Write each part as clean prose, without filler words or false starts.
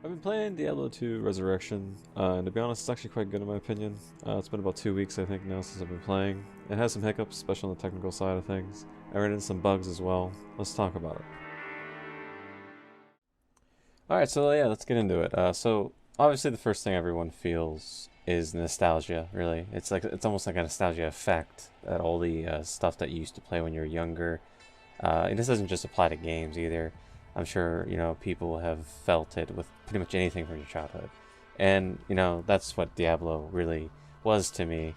I've been playing Diablo 2 Resurrection, and to be honest, it's actually quite good in my opinion. It's been about 2 weeks, I think, now since I've been playing. It has some hiccups, especially on the technical side of things. I ran into some bugs as well. Let's talk about it. Alright, so yeah, let's get into it. So, obviously the first thing everyone feels is nostalgia, really. It's almost like a nostalgia effect at all the stuff that you used to play when you were younger. And this doesn't just apply to games either. I'm sure, people have felt it with pretty much anything from your childhood. And, that's what Diablo really was to me.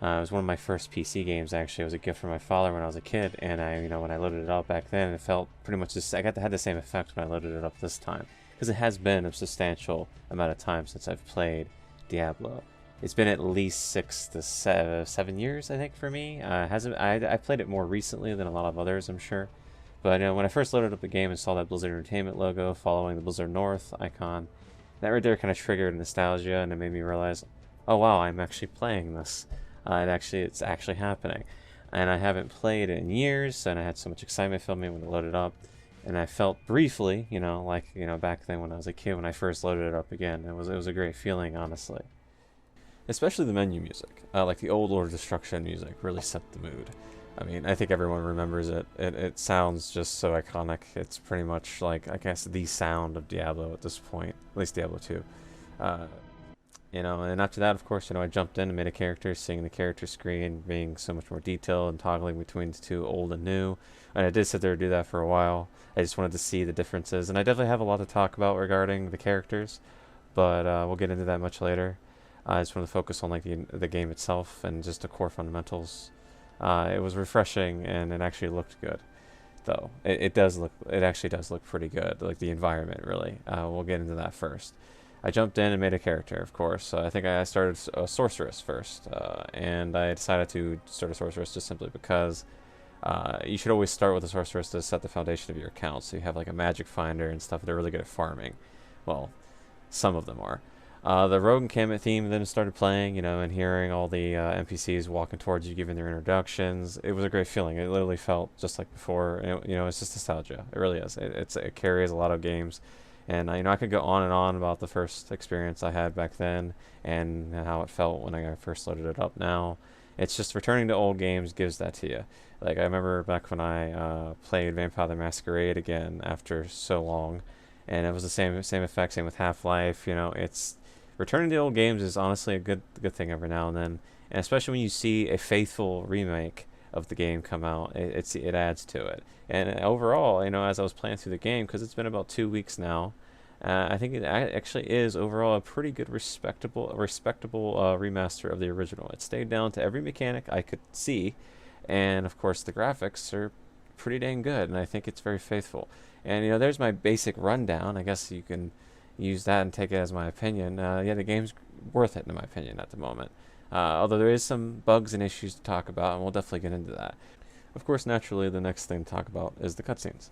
It was one of my first PC games, actually. It was a gift from my father when I was a kid. And when I loaded it up back then, it felt pretty much just, had the same effect when I loaded it up this time. Because it has been a substantial amount of time since I've played Diablo. It's been at least 6 to 7 years, I think, for me. Hasn't I played it more recently than a lot of others, I'm sure. But when I first loaded up the game and saw that Blizzard Entertainment logo following the Blizzard North icon, that right there kind of triggered nostalgia, and it made me realize, oh wow, I'm actually playing this. It's actually happening, and I haven't played it in years, and I had so much excitement filling me when I loaded up, and I felt briefly, back then when I was a kid when I first loaded it up again. It was a great feeling, honestly. Especially the menu music, like the old Lord of Destruction music, really set the mood. I mean, I think everyone remembers it. It sounds just so iconic. It's pretty much like, I guess, the sound of Diablo at this point, at least Diablo 2. Uh, and after that, of course, I jumped in and made a character, seeing the character screen being so much more detailed and toggling between the two old and new. And I did sit there and do that for a while. I just wanted to see the differences, and I definitely have a lot to talk about regarding the characters, but we'll get into that much later. I just wanted to focus on like the game itself and just the core fundamentals. It was refreshing, and it actually looked good, though. It actually does look pretty good, like the environment, really. We'll get into that first. I jumped in and made a character, of course. I think I started a sorceress first, and I decided to start a sorceress just simply because you should always start with a sorceress to set the foundation of your account. So you have like a magic finder and stuff. They're really good at farming. Well, some of them are. The Rogue Encampment theme then started playing, and hearing all the NPCs walking towards you, giving their introductions. It was a great feeling. It literally felt just like before. It's just nostalgia. It really is. It carries a lot of games, and I could go on and on about the first experience I had back then and how it felt when I first loaded it up. Now, it's just returning to old games gives that to you. Like I remember back when I played Vampire the Masquerade again after so long, and it was the same effect. Same with Half-Life. It's returning to old games is honestly a good thing every now and then, and especially when you see a faithful remake of the game come out, it adds to it. And overall, as I was playing through the game, because it's been about 2 weeks now, I think it actually is overall a pretty good, respectable remaster of the original. It stayed down to every mechanic I could see, and of course the graphics are pretty dang good, and I think it's very faithful. And there's my basic rundown. I guess you can use that and take it as my opinion. Yeah, the game's worth it in my opinion at the moment. Although there is some bugs and issues to talk about, and we'll definitely get into that. Of course, naturally, the next thing to talk about is the cutscenes.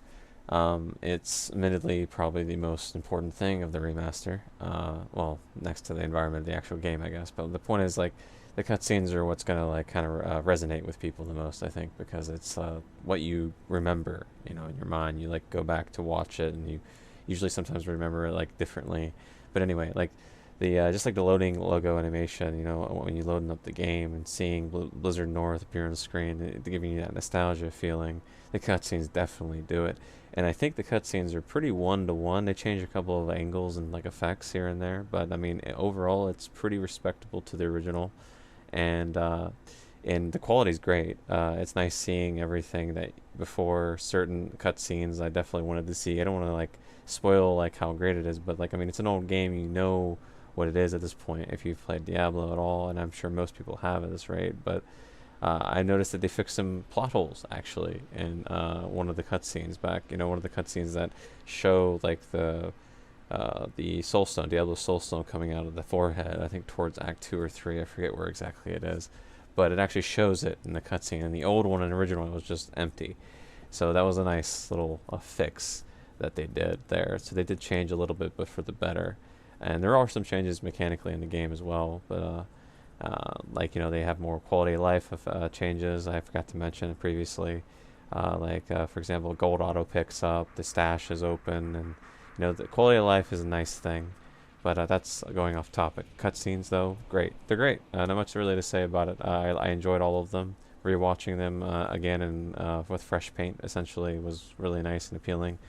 It's admittedly probably the most important thing of the remaster. Well, next to the environment of the actual game, I guess. But the point is, like, the cutscenes are what's gonna like kind of resonate with people the most, I think, because it's what you remember, in your mind. You like go back to watch it, and you usually sometimes remember it like differently. But anyway, like the just like the loading logo animation, when you loading up the game and seeing Blizzard North appear on the screen, giving you that nostalgia feeling. The cutscenes definitely do it, and I think the cutscenes are pretty one-to-one. They change a couple of angles and like effects here and there, but I mean overall it's pretty respectable to the original, and the quality is great. It's nice seeing everything that before certain cutscenes I definitely wanted to see. I don't want to like spoil like how great it is, but like I mean it's an old game. You know what it is at this point if you've played Diablo at all, and I'm sure most people have at this rate. But I noticed that they fixed some plot holes actually in one of the cutscenes back. One of the cutscenes that show like the soulstone, Diablo soulstone coming out of the forehead. I think towards Act 2 or 3. I forget where exactly it is, but it actually shows it in the cutscene. And the old one and original one was just empty. So that was a nice little fix that they did there. So they did change a little bit, but for the better. And there are some changes mechanically in the game as well, but like they have more quality of life changes. I forgot to mention previously, for example, gold auto picks up, the stash is open, and You know, the quality of life is a nice thing, but that's going off topic. Cutscenes, though, great. They're great. Not much really to say about it. I enjoyed all of them. Rewatching them again and with fresh paint, essentially, was really nice and appealing.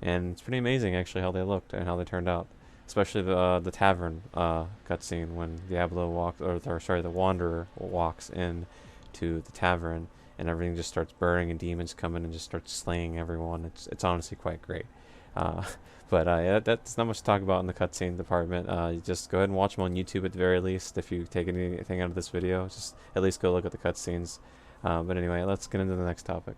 And it's pretty amazing, actually, how they looked and how they turned out. Especially the tavern cutscene when Diablo walks, or sorry, the Wanderer walks in to the tavern, and everything just starts burning, and demons come in and just start slaying everyone. It's honestly quite great. Uh, but yeah, that's not much to talk about in the cutscene department. You just go ahead and watch them on YouTube at the very least. If you take anything out of this video, just at least go look at the cutscenes. But anyway, let's get into the next topic.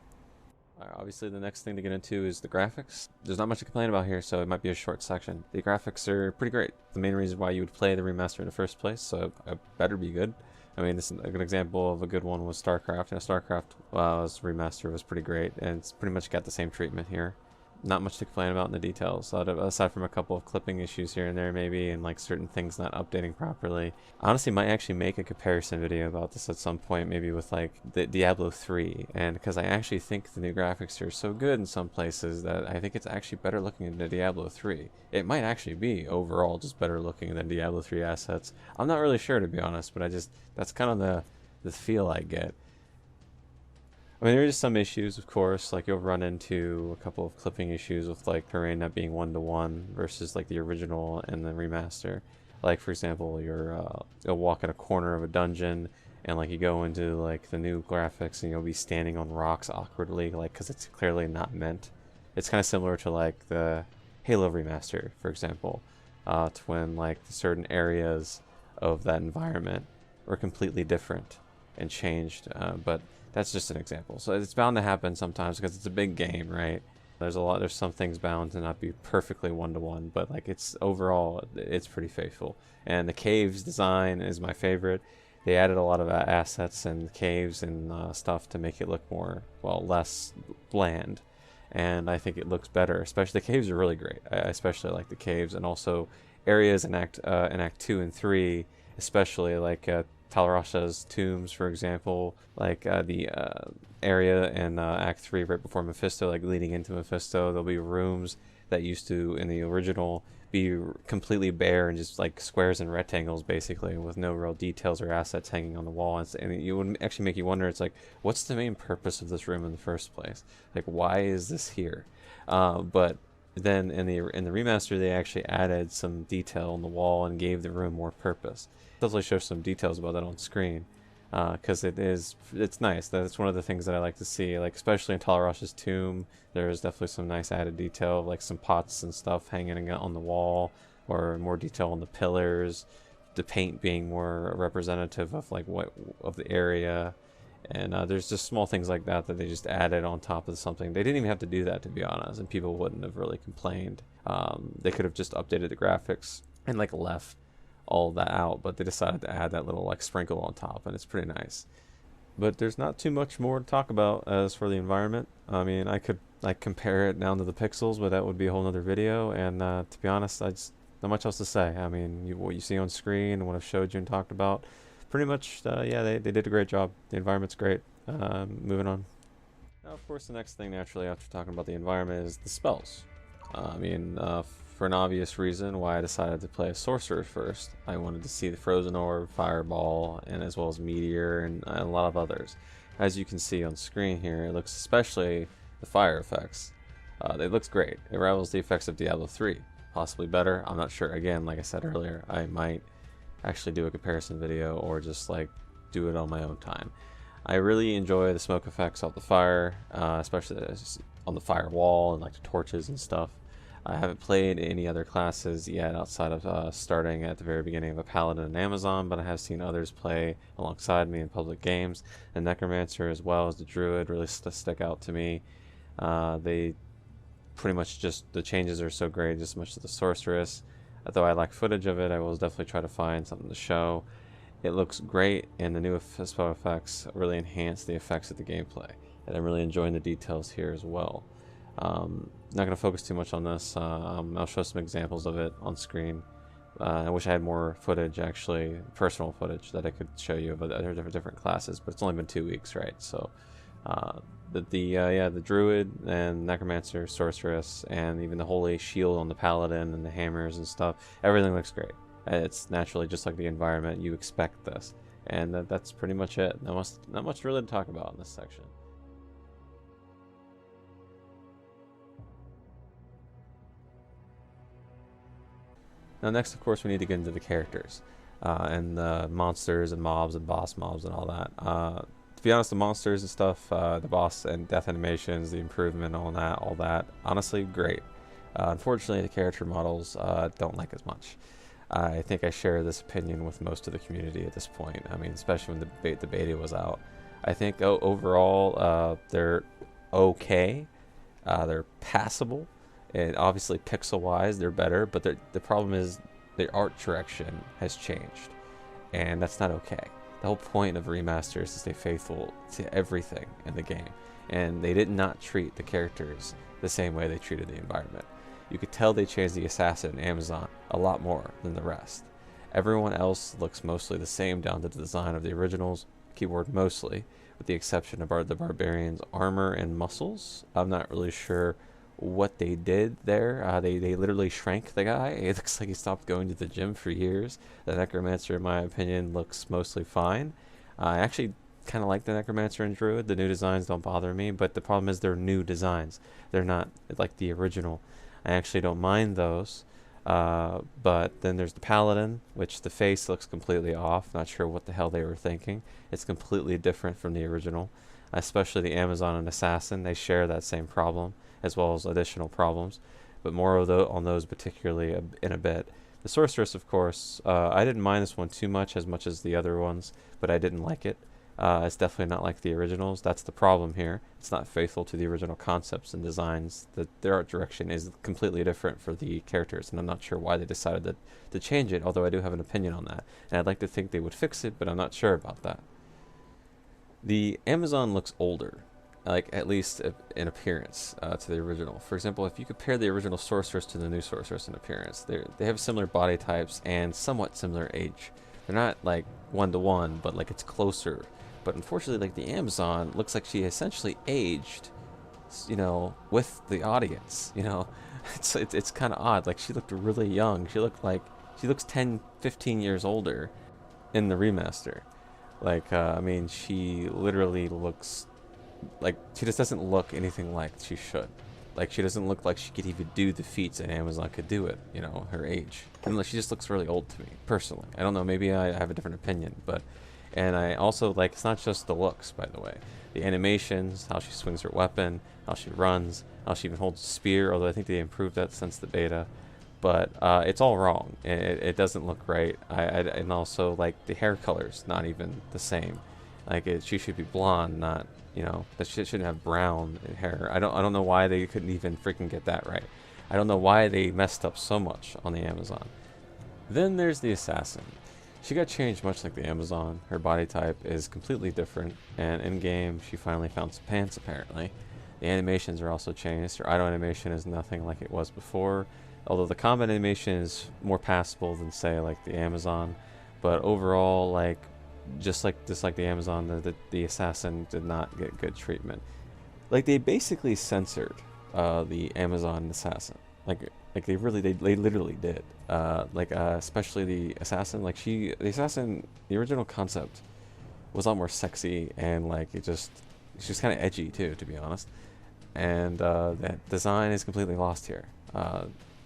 Obviously, the next thing to get into is the graphics. There's not much to complain about here, so it might be a short section. The graphics are pretty great. The main reason why you would play the remaster in the first place, so it better be good. I mean, this is a good example of a good one was StarCraft. You know, StarCraft's remaster was pretty great, and it's pretty much got the same treatment here. Not much to complain about in the details, aside from a couple of clipping issues here and there maybe, and like certain things not updating properly. I honestly might actually make a comparison video about this at some point, maybe with like the Diablo 3, and because I actually think the new graphics are so good in some places that I think it's actually better looking than Diablo 3. It might actually be overall just better looking than Diablo 3 assets. I'm not really sure, to be honest, but that's kind of the feel I get. I mean, there are just some issues, of course, like you'll run into a couple of clipping issues with like terrain not being 1-to-1 versus like the original and the remaster. Like, for example, you'll walk in a corner of a dungeon and like you go into like the new graphics and you'll be standing on rocks awkwardly, like, because it's clearly not meant. It's kind of similar to like the Halo remaster, for example, to when like certain areas of that environment were completely different and changed, but that's just an example. So it's bound to happen sometimes because it's a big game, right? There's some things bound to not be perfectly 1-to-1, but like overall, it's pretty faithful. And the caves design is my favorite. They added a lot of assets and caves and stuff to make it look more, well, less bland. And I think it looks better. Especially the caves are really great. I especially like the caves, and also areas in Act 2 and 3, especially like Talarasha's tombs, for example, like the area in Act 3 right before Mephisto, like leading into Mephisto. There'll be rooms that used to, in the original, be completely bare and just like squares and rectangles, basically, with no real details or assets hanging on the wall. And it would actually make you wonder, it's like, what's the main purpose of this room in the first place? Like, why is this here? But then in the remaster, they actually added some detail on the wall and gave the room more purpose. Definitely show some details about that on screen, because it's nice. That's one of the things that I like to see, like especially in Talarash's tomb. There's definitely some nice added detail, like some pots and stuff hanging on the wall, or more detail on the pillars, the paint being more representative of like of the area. And there's just small things like that they just added on top of something. They didn't even have to do that, to be honest, and people wouldn't have really complained. They could have just updated the graphics and like left all that out, but they decided to add that little like sprinkle on top, and it's pretty nice. But there's not too much more to talk about as for the environment. I mean, I could like compare it down to the pixels, but that would be a whole nother video, and to be honest, I just not much else to say. I mean, what you see on screen and what I've showed you and talked about, pretty much, yeah, they did a great job. The environment's great. Moving on. Now, of course, the next thing, naturally, after talking about the environment, is the spells. I mean, for an obvious reason why I decided to play a sorcerer first. I wanted to see the Frozen Orb, Fireball, and as well as Meteor, and a lot of others. As you can see on screen here, it looks, especially the fire effects. It looks great. It rivals the effects of Diablo 3. Possibly better, I'm not sure. Again, like I said earlier, I might actually do a comparison video or just like do it on my own time. I really enjoy the smoke effects of the fire, especially on the firewall and like the torches and stuff. I haven't played any other classes yet outside of starting at the very beginning of a Paladin and Amazon, but I have seen others play alongside me in public games. The Necromancer as well as the Druid really stick out to me. They pretty much just, the changes are so great, just as much as the Sorceress. Though I lack footage of it, I will definitely try to find something to show. It looks great, and the new spell effects really enhance the effects of the gameplay. And I'm really enjoying the details here as well. Not going to focus too much on this. I'll show some examples of it on screen. I wish I had more footage, actually, personal footage that I could show you of other different classes, but it's only been 2 weeks, right? So The druid and necromancer, sorceress, and even the holy shield on the paladin and the hammers and stuff. Everything looks great. It's naturally just like the environment. You expect this, and that's pretty much it. Not much really to talk about in this section. Now, next, of course, we need to get into the characters and the monsters and mobs and boss mobs and all that. To be honest, the monsters and stuff, the boss and death animations, the improvement on that, all that, honestly, great. Unfortunately, the character models don't like as much. I think I share this opinion with most of the community at this point. I mean, especially when the beta was out. I think overall they're okay. They're passable. And obviously, pixel-wise, they're better. But the problem is their art direction has changed, and that's not okay. The whole point of Remaster is to stay faithful to everything in the game, and they did not treat the characters the same way they treated the environment. You could tell they changed the assassin and Amazon a lot more than the rest. Everyone else looks mostly the same down to the design of the originals, keyword mostly, with the exception of the barbarian's armor and muscles. I'm not really sure what they did there. They literally shrank the guy. It looks like he stopped going to the gym for years. The necromancer, in my opinion, looks mostly fine. I actually kind of like the necromancer and druid. The new designs don't bother me, but the problem is they're new designs. They're not like the original. I actually don't mind those. But then there's the paladin, which the face looks completely off. Not sure what the hell they were thinking. It's completely different from the original. Especially the Amazon and assassin, they share that same problem, as well as additional problems, but more on those particularly in a bit. The sorceress, of course, I didn't mind this one too much as the other ones, but I didn't like it. It's definitely not like the originals. That's the problem here. It's not faithful to the original concepts and designs. Their art direction is completely different for the characters, and I'm not sure why they decided to change it, although I do have an opinion on that. And I'd like to think they would fix it, but I'm not sure about that. The Amazon looks older, like at least in appearance to the original. For example, if you compare the original sorceress to the new sorceress in appearance, they have similar body types and somewhat similar age. They're not like 1-to-1, but like it's closer. But unfortunately, like the Amazon looks like she essentially aged, with the audience. It's kind of odd. Like she looked really young. She looks 10, 15 years older in the remaster. Like I mean, she literally looks like she just doesn't look anything like she should. Like she doesn't look like she could even do the feats that Amazon could do it. Her age, and like, she just looks really old to me personally. I don't know. Maybe I have a different opinion, but. And I also like, it's not just the looks, by the way. The animations, how she swings her weapon, how she runs, how she even holds a spear, although I think they improved that since the beta. But it's all wrong. It doesn't look right. And also, like, the hair color's not even the same. Like, she should be blonde, not, that she shouldn't have brown hair. I don't know why they couldn't even freaking get that right. I don't know why they messed up so much on the Amazon. Then there's the assassin. She got changed much like the Amazon. Her body type is completely different, and in-game she finally found some pants apparently. The animations are also changed. Her auto animation is nothing like it was before, although the combat animation is more passable than, say, like the Amazon. But overall, like just like the Amazon, the assassin did not get good treatment. Like they basically censored the Amazon assassin. Like they literally did. Especially the assassin. Like the assassin, the original concept was a lot more sexy, and like she's just kind of edgy too, to be honest. And that design is completely lost here.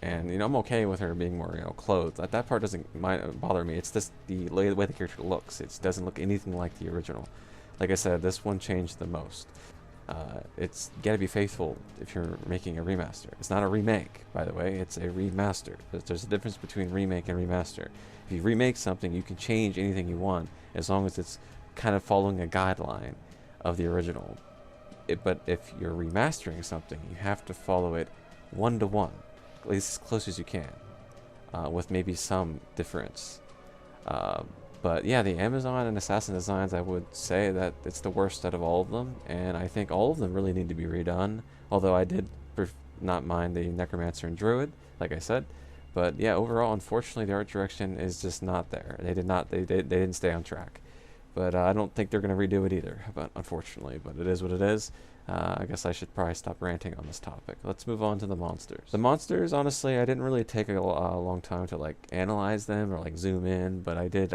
And I'm okay with her being more clothed. That part doesn't bother me. It's just the way the character looks. It doesn't look anything like the original. Like I said, this one changed the most. It's got to be faithful if you're making a remaster. It's not a remake, by the way. It's a remaster. There's a difference between remake and remaster. If you remake something, you can change anything you want as long as it's kind of following a guideline of the original. But if you're remastering something, you have to follow it 1-to-1, at least as close as you can, with maybe some difference. But yeah, the Amazon and Assassin designs, I would say that it's the worst out of all of them, and I think all of them really need to be redone, although I did not mind the Necromancer and Druid, like I said. But yeah, overall, unfortunately, the art direction is just not there. They didn't stay on track. But I don't think they're going to redo it either, but unfortunately. But it is what it is. I guess I should probably stop ranting on this topic. Let's move on to the monsters. The monsters, honestly, I didn't really take a long time to like analyze them or like zoom in, but I did,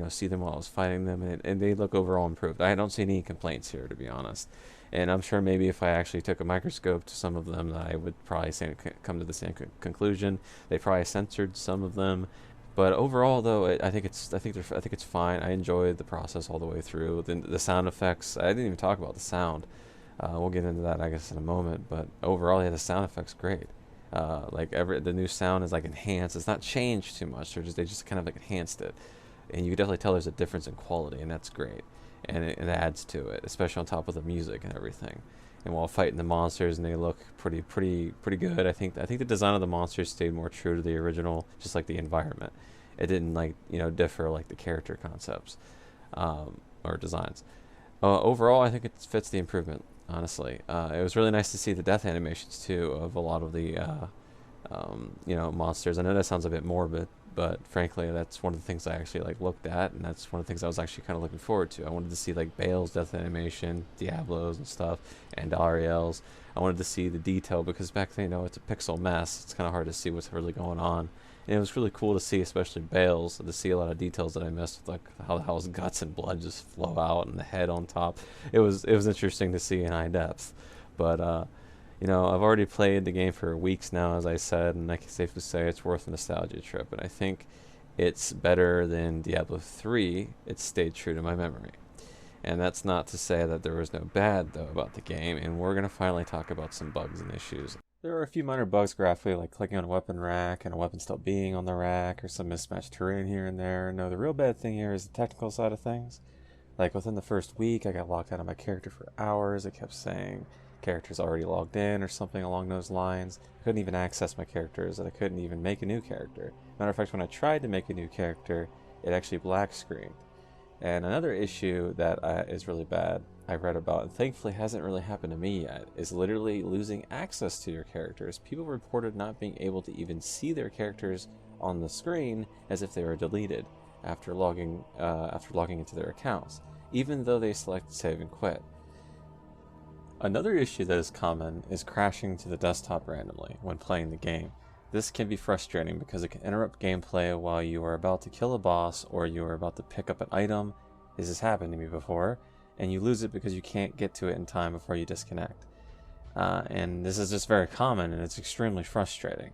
see them while I was fighting them, and they look overall improved. I don't see any complaints here, to be honest. And I'm sure maybe if I actually took a microscope to some of them, that I would probably come to the same conclusion. They probably censored some of them, but overall, though, I think it's fine. I enjoyed the process all the way through. The sound effects, I didn't even talk about the sound. We'll get into that, I guess, in a moment. But overall, yeah, the sound effects great. The new sound is like enhanced. It's not changed too much. They just kind of like enhanced it, and you can definitely tell there's a difference in quality, and that's great. And it adds to it, especially on top of the music and everything. And while fighting the monsters, and they look pretty good. I think the design of the monsters stayed more true to the original, just like the environment. It didn't differ like the character concepts or designs. Overall, I think it fits the improvement. Honestly, it was really nice to see the death animations too of a lot of the monsters. I know that sounds a bit morbid, but frankly, that's one of the things I actually looked at, and that's one of the things I was actually kind of looking forward to. I wanted to see Bale's death animation, Diablo's and stuff, and Ariel's. I wanted to see the detail because back then, it's a pixel mess. It's kind of hard to see what's really going on. And it was really cool to see, especially Bale's, to see a lot of details that I missed, like how his guts and blood just flow out and the head on top. It was interesting to see in high depth. But I've already played the game for weeks now, as I said, and I can safely say it's worth a nostalgia trip. And I think it's better than Diablo 3. It stayed true to my memory. And that's not to say that there was no bad, though, about the game, and we're going to finally talk about some bugs and issues. There are a few minor bugs graphically, like clicking on a weapon rack and a weapon still being on the rack, or some mismatched terrain here and there. No, the real bad thing here is the technical side of things. Like within the first week, I got locked out of my character for hours. It kept saying character's already logged in or something along those lines. I couldn't even access my characters, and I couldn't even make a new character. Matter of fact, when I tried to make a new character, it actually black screened. And another issue that is really bad, I've read about, and thankfully hasn't really happened to me yet, is literally losing access to your characters. People reported not being able to even see their characters on the screen as if they were deleted after logging into their accounts, even though they selected save and quit. Another issue that is common is crashing to the desktop randomly when playing the game. This can be frustrating because it can interrupt gameplay while you are about to kill a boss or you are about to pick up an item. This has happened to me before, and you lose it because you can't get to it in time before you disconnect. And this is just very common, and it's extremely frustrating.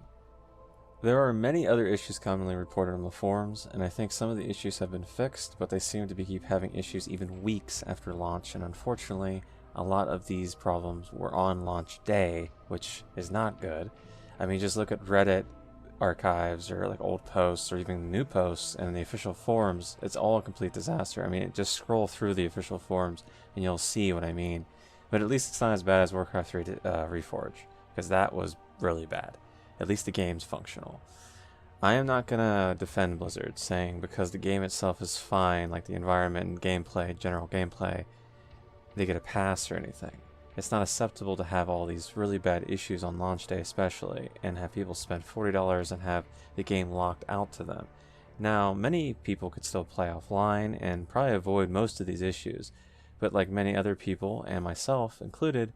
There are many other issues commonly reported on the forums, and I think some of the issues have been fixed, but they seem to keep having issues even weeks after launch, and unfortunately, a lot of these problems were on launch day, which is not good. I mean, just look at Reddit archives or old posts or even new posts and the official forums. It's all a complete disaster. I mean, just scroll through the official forums and you'll see what I mean. But at least it's not as bad as Warcraft 3 Reforge, because that was really bad. At least the game's functional. I am not gonna defend Blizzard, saying because the game itself is fine, like the environment and gameplay, general gameplay, they get a pass or anything. It's not acceptable to have all these really bad issues on launch day especially, and have people spend $40 and have the game locked out to them. Now, many people could still play offline and probably avoid most of these issues, but like many other people, and myself included,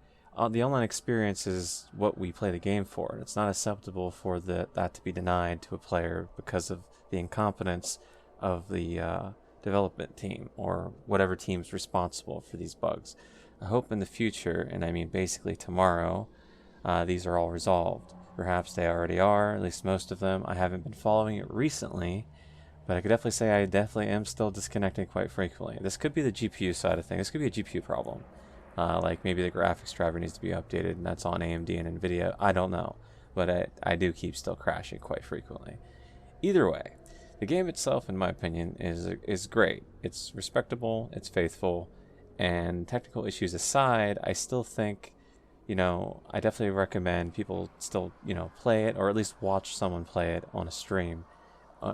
the online experience is what we play the game for, and it's not acceptable for that to be denied to a player because of the incompetence of the development team, or whatever team's responsible for these bugs. I hope in the future, and I mean basically tomorrow, these are all resolved. Perhaps they already are, at least most of them. I haven't been following it recently, but I could definitely say I definitely am still disconnecting quite frequently. This could be the GPU side of things. This could be a GPU problem. Like maybe the graphics driver needs to be updated, and that's on AMD and NVIDIA. I don't know, but I do keep still crashing quite frequently. Either way, the game itself, in my opinion, is great. It's respectable, it's faithful, and technical issues aside, I still think, I definitely recommend people still, play it, or at least watch someone play it on a stream,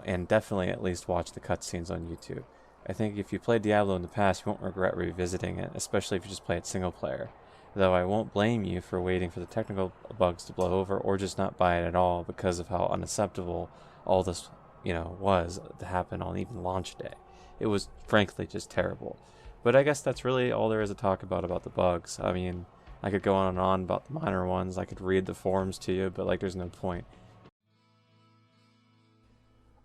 and definitely at least watch the cutscenes on YouTube. I think if you played Diablo in the past, you won't regret revisiting it, especially if you just play it single player. Though I won't blame you for waiting for the technical bugs to blow over, or just not buy it at all because of how unacceptable all this, was to happen on even launch day. It was frankly just terrible. But I guess that's really all there is to talk about the bugs. I mean, I could go on and on about the minor ones. I could read the forums to you, but like there's no point.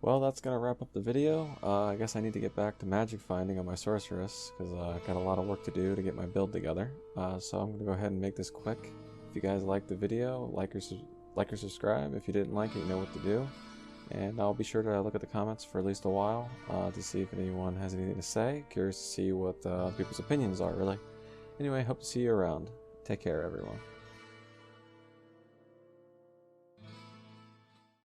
Well, that's gonna wrap up the video. I guess I need to get back to magic finding on my sorceress, because I got a lot of work to do to get my build together. So I'm gonna go ahead and make this quick. If you guys liked the video, like or subscribe. If you didn't like it, you know what to do. And I'll be sure to look at the comments for at least a while to see if anyone has anything to say. Curious to see what people's opinions are, really. Anyway, hope to see you around. Take care, everyone.